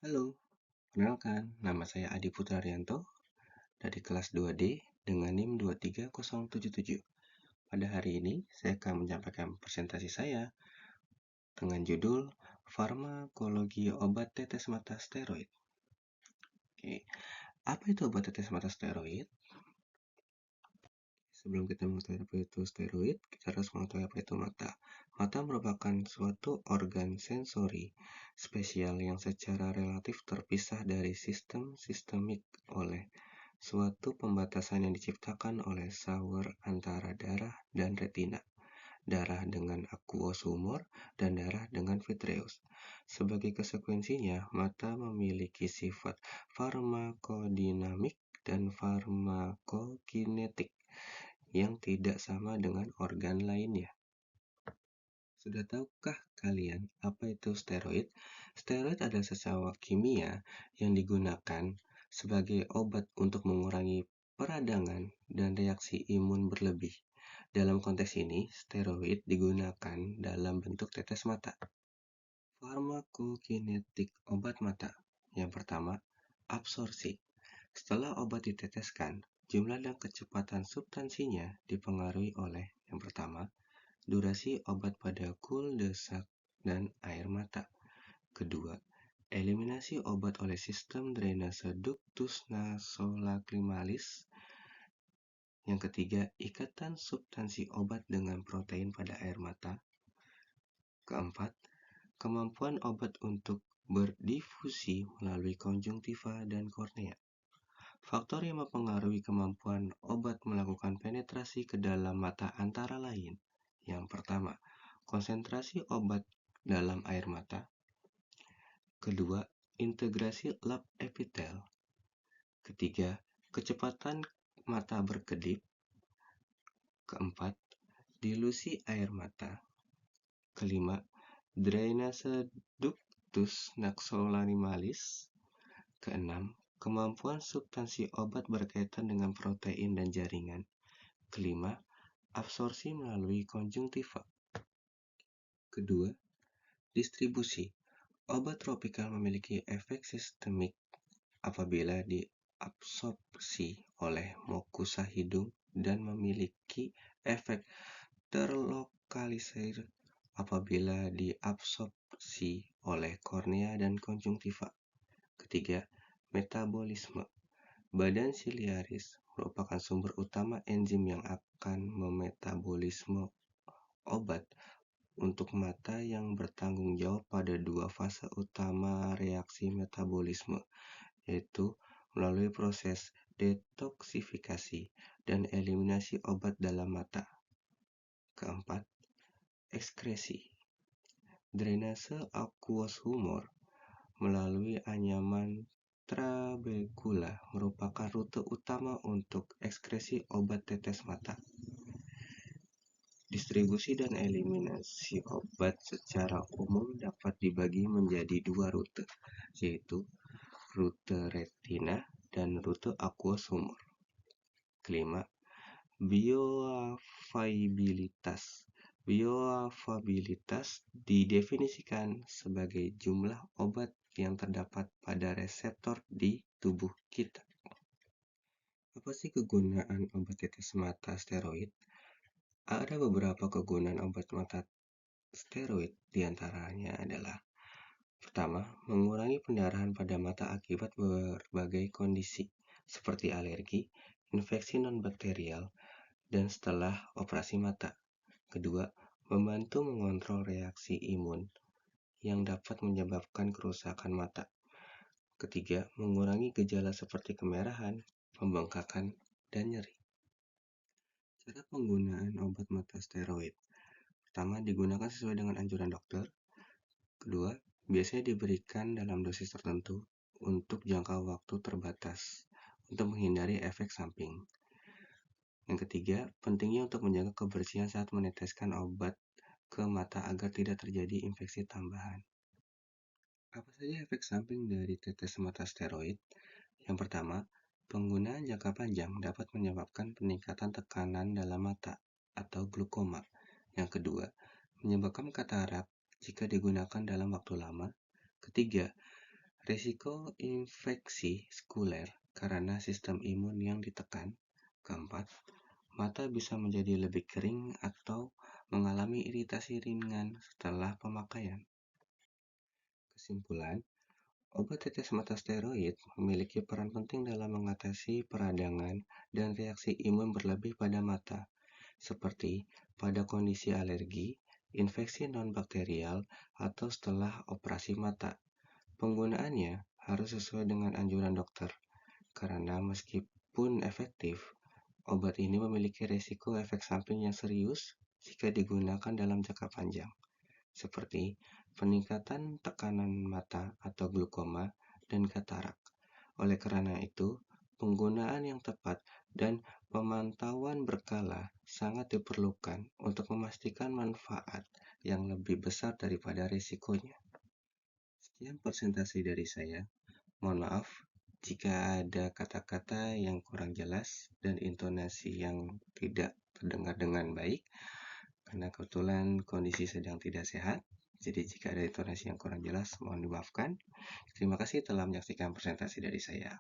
Halo, kenalkan, nama saya Adi Putrarianto dari kelas 2D dengan NIM 23077. Pada hari ini, saya akan menyampaikan presentasi saya dengan judul Farmakologi Obat Tetes Mata Steroid. Oke, apa itu obat tetes mata steroid? Sebelum kita mengetahui apa itu steroid, kita harus mengetahui apa itu mata. Mata merupakan suatu organ sensori spesial yang secara relatif terpisah dari sistem sistemik oleh suatu pembatasan yang diciptakan oleh shower antara darah dan retina, darah dengan aqueous humor, dan darah dengan vitreous. Sebagai konsekuensinya, mata memiliki sifat farmakodinamik dan farmakokinetik yang tidak sama dengan organ lainnya. Sudah tahukah kalian apa itu steroid? Steroid adalah senyawa kimia yang digunakan sebagai obat untuk mengurangi peradangan dan reaksi imun berlebih. Dalam konteks ini, steroid digunakan dalam bentuk tetes mata. Farmakokinetik obat mata. Yang pertama, absorpsi. Setelah obat diteteskan, jumlah dan kecepatan substansinya dipengaruhi oleh yang pertama, durasi obat pada kuldesak dan air mata. Kedua, eliminasi obat oleh sistem drainase ductus nasolacrimalis. Yang ketiga, ikatan substansi obat dengan protein pada air mata. Keempat, kemampuan obat untuk berdifusi melalui konjungtiva dan kornea. Faktor yang mempengaruhi kemampuan obat melakukan penetrasi ke dalam mata antara lain. Yang pertama, konsentrasi obat dalam air mata. Kedua, integrasi lap epitel. Ketiga, kecepatan mata berkedip. Keempat, dilusi air mata. Kelima, drainase ductus nasolacrimalis. Keenam, kemampuan substansi obat berkaitan dengan protein dan jaringan. Kelima, absorpsi melalui konjungtiva. Kedua, distribusi. Obat tropikal memiliki efek sistemik apabila diabsorpsi oleh mukosa hidung dan memiliki efek terlokalisir apabila diabsorpsi oleh kornea dan konjungtiva. Ketiga, metabolisme. Badan siliaris merupakan sumber utama enzim yang akan memetabolisme obat untuk mata yang bertanggung jawab pada dua fase utama reaksi metabolisme, yaitu melalui proses detoksifikasi dan eliminasi obat dalam mata. Keempat, ekskresi. Drainase aqueous humor melalui anyaman trabekula merupakan rute utama untuk ekskresi obat tetes mata. Distribusi dan eliminasi obat secara umum dapat dibagi menjadi dua rute, yaitu rute retina dan rute aqueous humor. Kelima, bioavailabilitas. Bioavailabilitas didefinisikan sebagai jumlah obat yang terdapat pada reseptor di tubuh kita. Apa sih kegunaan obat tetes mata steroid? Ada beberapa kegunaan obat mata steroid, diantaranya adalah pertama, mengurangi pendarahan pada mata akibat berbagai kondisi seperti alergi, infeksi non-bakterial, dan setelah operasi mata. Kedua, membantu mengontrol reaksi imun yang dapat menyebabkan kerusakan mata. Ketiga, mengurangi gejala seperti kemerahan, pembengkakan, dan nyeri. Cara penggunaan obat mata steroid. Pertama, digunakan sesuai dengan anjuran dokter. Kedua, biasanya diberikan dalam dosis tertentu untuk jangka waktu terbatas untuk menghindari efek samping. Yang ketiga, pentingnya untuk menjaga kebersihan saat meneteskan obat ke mata agar tidak terjadi infeksi tambahan. Apa saja efek samping dari tetes mata steroid? Yang pertama, penggunaan jangka panjang dapat menyebabkan peningkatan tekanan dalam mata atau glaukoma. Yang kedua, menyebabkan katarak jika digunakan dalam waktu lama. Ketiga, Risiko infeksi sekuler karena sistem imun yang ditekan. Keempat, mata bisa menjadi lebih kering atau mengalami iritasi ringan setelah pemakaian. Kesimpulan, obat tetes mata steroid memiliki peran penting dalam mengatasi peradangan dan reaksi imun berlebih pada mata, seperti pada kondisi alergi, infeksi non-bakterial, atau setelah operasi mata. Penggunaannya harus sesuai dengan anjuran dokter, karena meskipun efektif, obat ini memiliki risiko efek samping yang serius jika digunakan dalam jangka panjang, seperti peningkatan tekanan mata atau glaukoma dan katarak. Oleh karena itu, penggunaan yang tepat dan pemantauan berkala sangat diperlukan untuk memastikan manfaat yang lebih besar daripada risikonya. Sekian presentasi dari saya. Mohon maaf jika ada kata-kata yang kurang jelas dan intonasi yang tidak terdengar dengan baik, karena kebetulan kondisi sedang tidak sehat. Jadi jika ada intonasi yang kurang jelas, mohon dimaafkan. Terima kasih telah menyaksikan presentasi dari saya.